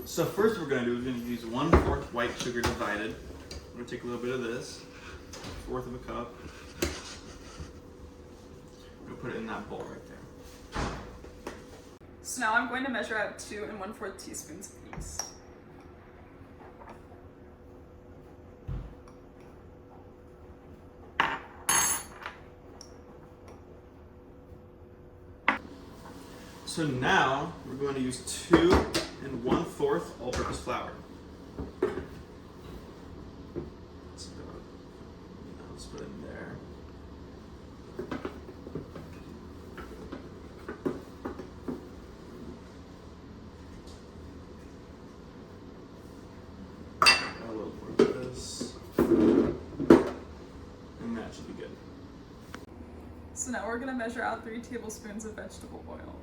So first what we're gonna do is we're gonna use 1/4 white sugar divided. We're gonna take a little bit of this, 1/4 of a cup. We'll put it in that bowl right there. So now I'm going to measure out 2 1/4 teaspoons of yeast. So now we're going to use 2 1/4 all-purpose flour. Let's put it in there. A little more of this, and that should be good. So now we're going to measure out 3 tablespoons of vegetable oil.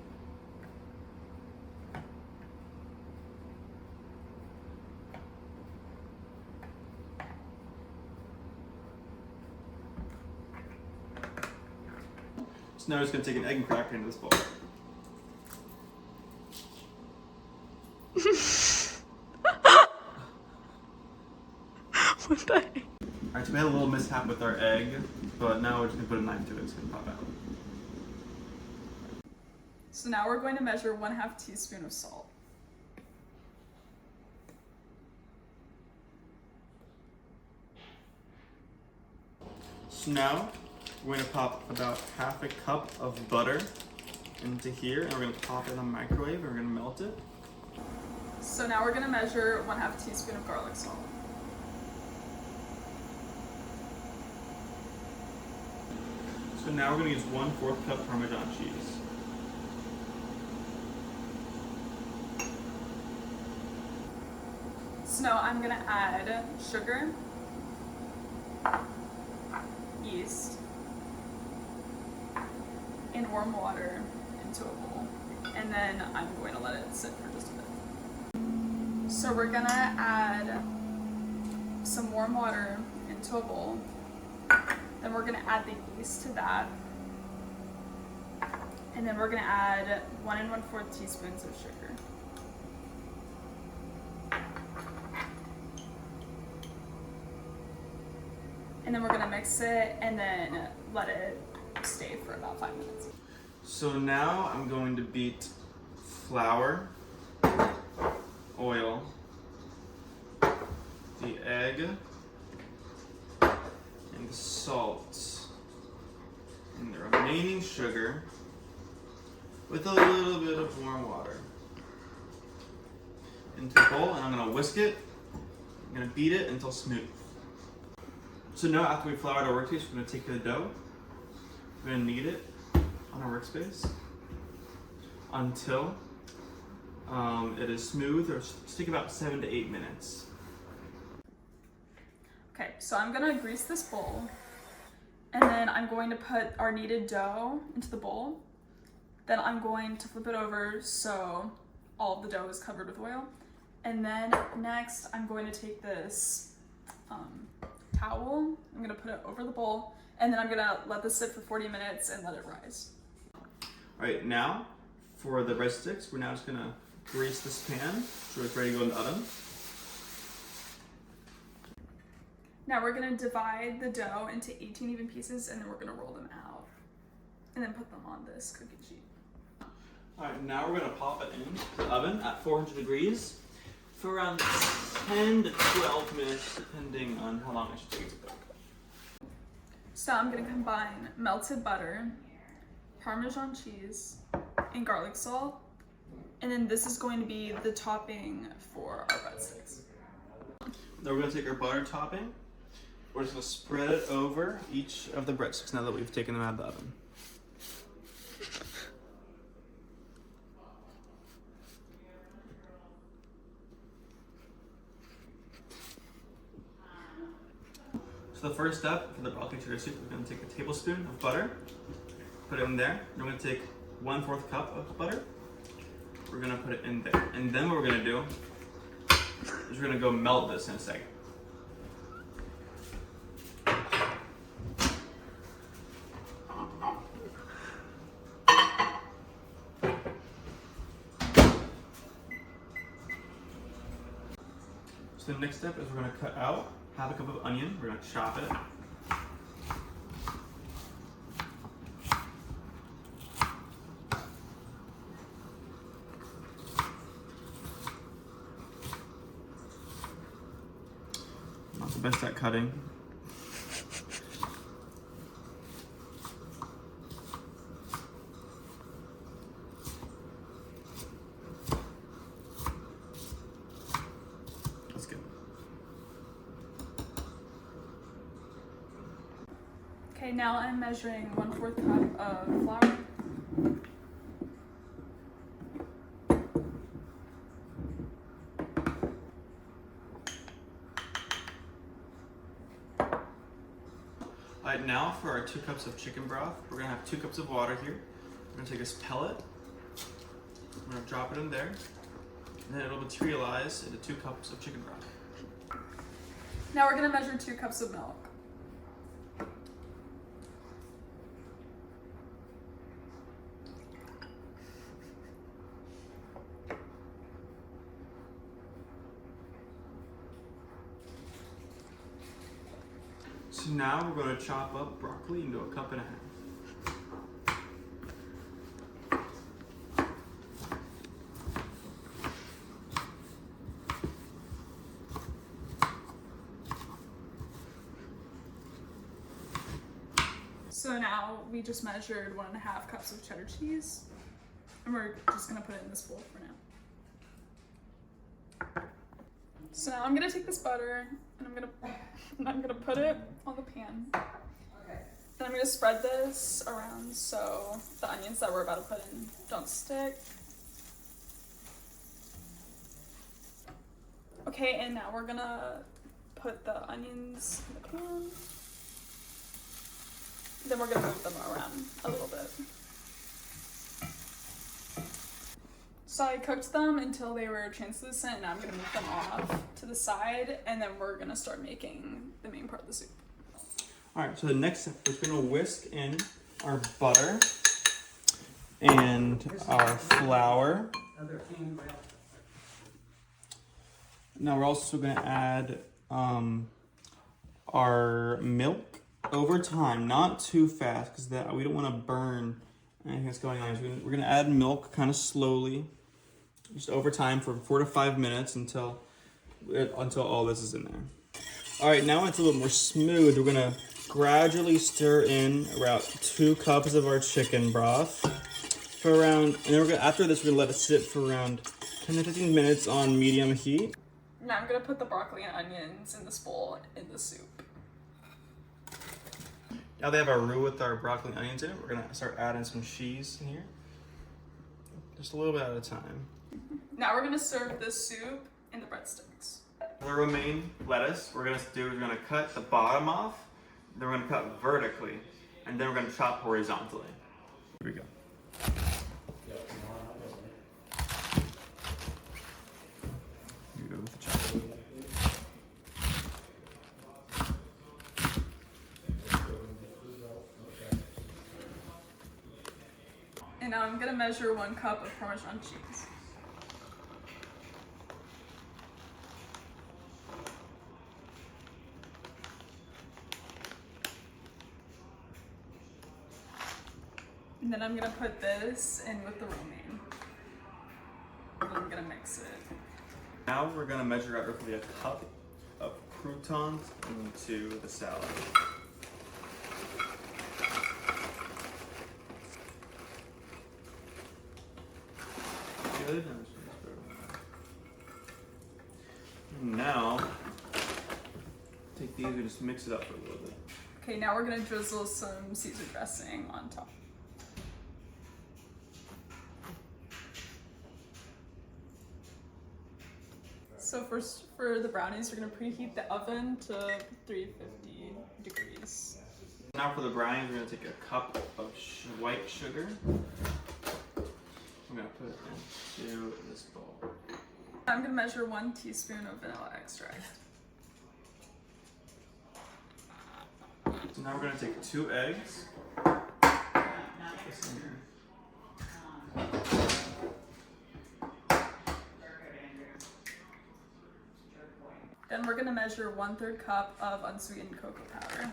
So now we're just going to take an egg and crack it into this bowl. What the heck? Alright, so we had a little mishap with our egg, but now we're just going to put a knife to it, it's going to pop out. So now we're going to measure 1/2 teaspoon of salt. So now we're going to pop about 1/2 cup of butter into here, and we're going to pop it in the microwave, and we're going to melt it. So now we're going to measure 1/2 teaspoon of garlic salt. So now we're going to use 1/4 cup Parmesan cheese. So now I'm going to add sugar, yeast, and warm water into a bowl. And then I'm going to let it sit for just a bit. So we're going to add some warm water into a bowl. Then we're going to add the yeast to that. And then we're going to add 1 1/4 teaspoons of sugar. And then we're going to mix it and then let it stay for about 5 minutes. So now I'm going to beat flour, oil, the egg, and the salt, and the remaining sugar with a little bit of warm water into a bowl, and I'm going to whisk it. I'm going to beat it until smooth. So now after we floured our workspace, we're going to take the dough, we're going to knead it on our workspace until it is smooth, or just take about 7 to 8 minutes. Okay, so I'm gonna grease this bowl, and then I'm going to put our kneaded dough into the bowl. Then I'm going to flip it over so all of the dough is covered with oil. And then next, I'm going to take this towel, I'm gonna put it over the bowl, and then I'm gonna let this sit for 40 minutes and let it rise. All right, now for the breadsticks, we're now just gonna grease this pan so it's ready to go in the oven. Now we're gonna divide the dough into 18 even pieces, and then we're gonna roll them out and then put them on this cookie sheet. All right, now we're gonna pop it in the oven at 400 degrees for around 10 to 12 minutes, depending on how long it should take to cook. So I'm gonna combine melted butter, Parmesan cheese, and garlic salt. And then this is going to be the topping for our breadsticks. Now we're gonna take our butter topping. We're just gonna spread it over each of the breadsticks now that we've taken them out of the oven. So the first step for the broccoli cheddar soup, we're going to take a tablespoon of butter, put it in there. We're going to take 1/4 cup of butter. We're going to put it in there. And then what we're going to do is we're going to go melt this in a second. So the next step is we're gonna cut out half a cup of onion. We're gonna chop it. Not the best at cutting. That's good. Okay, now I'm measuring 1/4 cup of flour. Alright, now for our 2 cups of chicken broth, we're gonna have 2 cups of water here. We're gonna take this pellet, we're gonna drop it in there, and then it'll materialize into 2 cups of chicken broth. Now we're gonna measure 2 cups of milk. So now we're going to chop up broccoli into 1.5 cups. So now we just measured 1.5 cups of cheddar cheese, and we're just gonna put it in this bowl for now. So now I'm gonna take this butter and I'm gonna put it on the pan. Then I'm gonna spread this around so the onions that we're about to put in don't stick. Okay, and now we're gonna put the onions in the pan. Then we're gonna move them around a little bit. So I cooked them until they were translucent, and now I'm gonna move them off to the side, and then we're gonna start making the main part of the soup. Alright, so the next step is we're going to whisk in our butter and our flour. Now we're also going to add our milk over time, not too fast, because that we don't want to burn anything that's going on. So we're going to add milk kind of slowly, just over time for 4 to 5 minutes until all this is in there. All right, now when it's a little more smooth, we're going to gradually stir in about 2 cups of our chicken broth for around, and then after this, we're going to let it sit for around 10 to 15 minutes on medium heat. Now I'm gonna put the broccoli and onions in this bowl in the soup. Now they have our roux with our broccoli and onions in it. We're gonna start adding some cheese in here. Just a little bit at a time. Now we're gonna serve this soup in the breadsticks. For the romaine lettuce, we're gonna cut the bottom off, then we're gonna cut vertically, and then we're gonna chop horizontally. Here we go. Here we go with the chop. And now I'm gonna measure 1 cup of Parmesan cheese. And then I'm gonna put this in with the romaine. And I'm gonna mix it. Now we're gonna measure out roughly 1 cup of croutons into the salad. Good. Now, take these and just mix it up for a little bit. Okay, now we're gonna drizzle some Caesar dressing on top. So for the brownies, we're gonna preheat the oven to 350 degrees. Now for the brownies, we're gonna take a cup of white sugar. I'm gonna put it into this bowl. I'm gonna measure 1 teaspoon of vanilla extract. So now we're gonna take 2 eggs. Put this in here. Then we're gonna measure 1/3 cup of unsweetened cocoa powder.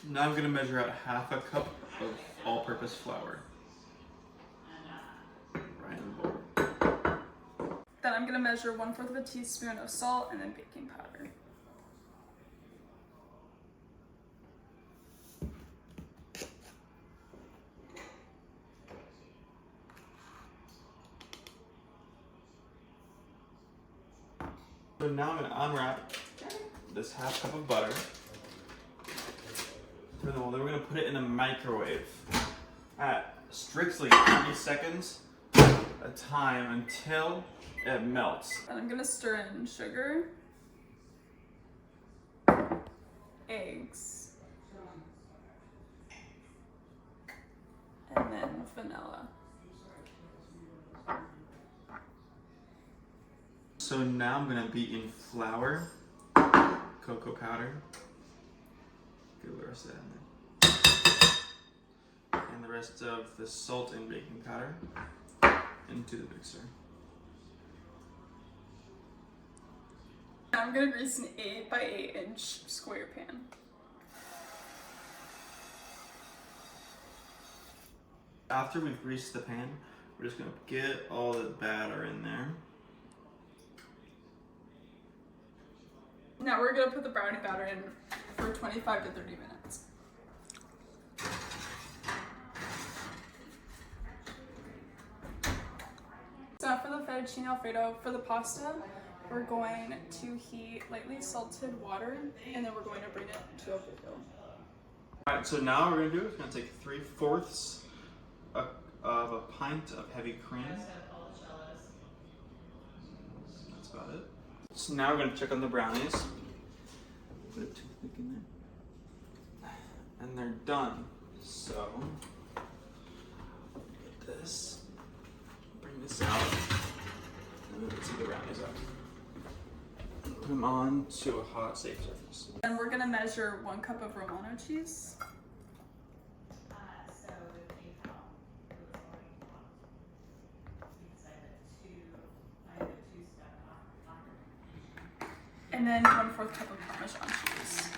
Now I'm gonna measure out 1/2 cup of all-purpose flour. Right in the bowl. Then I'm gonna measure 1/4 teaspoon of salt and then baking powder. So now I'm gonna unwrap this 1/2 cup of butter. Then we're gonna put it in a microwave at strictly 30 seconds a time until it melts. And I'm gonna stir in sugar, eggs, and then vanilla. So now I'm gonna beat in flour, cocoa powder, get the rest of that in there, and the rest of the salt and baking powder into the mixer. Now I'm gonna grease an 8 by 8 inch square pan. After we've greased the pan, we're just gonna get all the batter in there. Now we're gonna put the brownie batter in for 25 to 30 minutes. So now for the fettuccine alfredo, for the pasta, we're going to heat lightly salted water and then we're going to bring it to a boil. Alright, so now what we're gonna do is we're gonna take 3/4 of a pint of heavy cream. That's about it. So now we're gonna check on the brownies. Put a toothpick in there. And they're done. So, get this, bring this out, and then let's see the brownies out. Put them on to a hot, safe surface. And we're gonna measure 1 cup of Romano cheese. And then 1/4 cup of Parmesan cheese.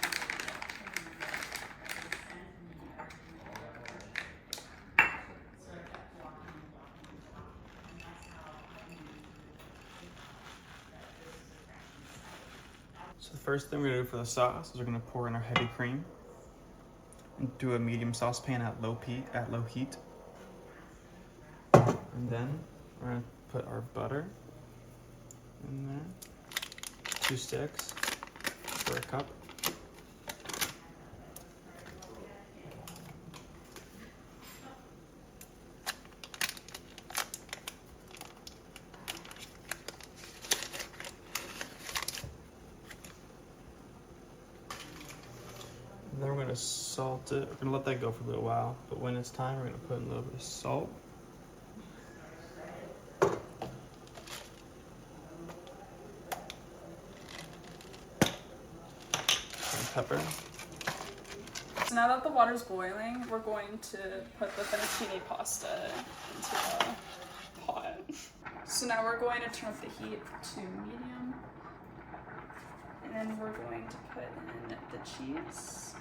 So the first thing we're gonna do for the sauce is we're gonna pour in our heavy cream into a medium saucepan at low heat. And then we're gonna put our butter in there. 2 sticks for a cup. And then we're gonna salt it. We're gonna let that go for a little while, but when it's time, we're gonna put in a little bit of salt. Pepper. So now that the water's boiling, we're going to put the fettuccine pasta into a pot. So now we're going to turn up the heat to medium. And then we're going to put in the cheese.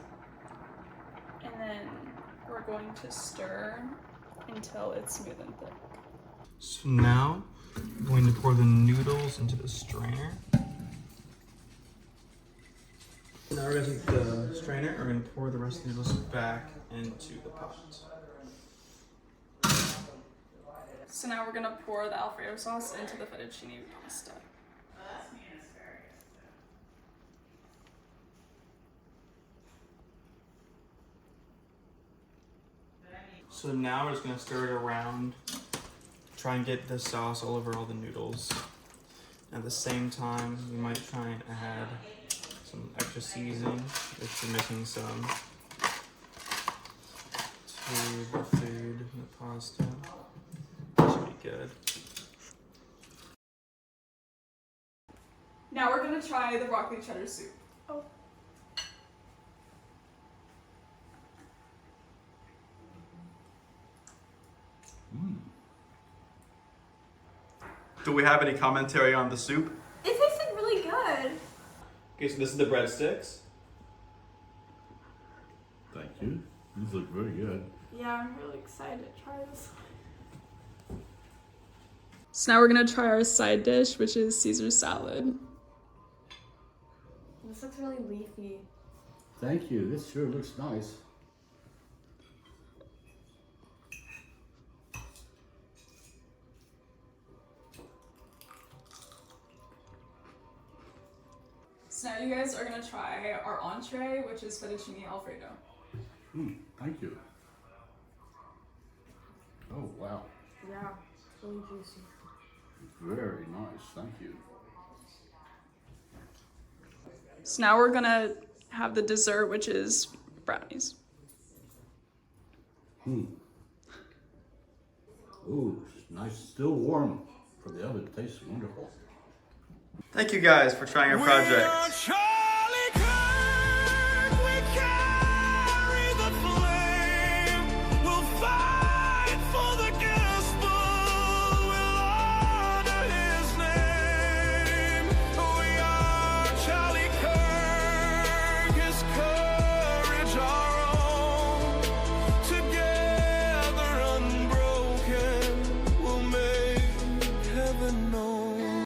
And then we're going to stir until it's smooth and thick. So now I'm going to pour the noodles into the strainer. Now we're going to take the strainer and we're going to pour the rest of the noodles back into the pot. So now we're going to pour the Alfredo sauce into the fettuccine pasta. So now we're just going to stir it around, try and get the sauce all over all the noodles. At the same time, you might try and add some extra seasoning if you're making some to the food and the pasta. That should be good. Now we're going to try the broccoli cheddar soup. Oh. Do we have any commentary on the soup? It tasted really good. Okay, so this is the breadsticks. Thank you. These look very good. Yeah, I'm really excited to try this. So now we're gonna try our side dish, which is Caesar salad. This looks really leafy. Thank you. This sure looks nice. So now you guys are gonna try our entree, which is fettuccine alfredo. Thank you. Oh, wow. Yeah, it's really juicy. Very nice. Thank you. So now we're gonna have the dessert, which is brownies. Ooh, it's nice. Still warm from the oven. It tastes wonderful. Thank you guys for trying our project.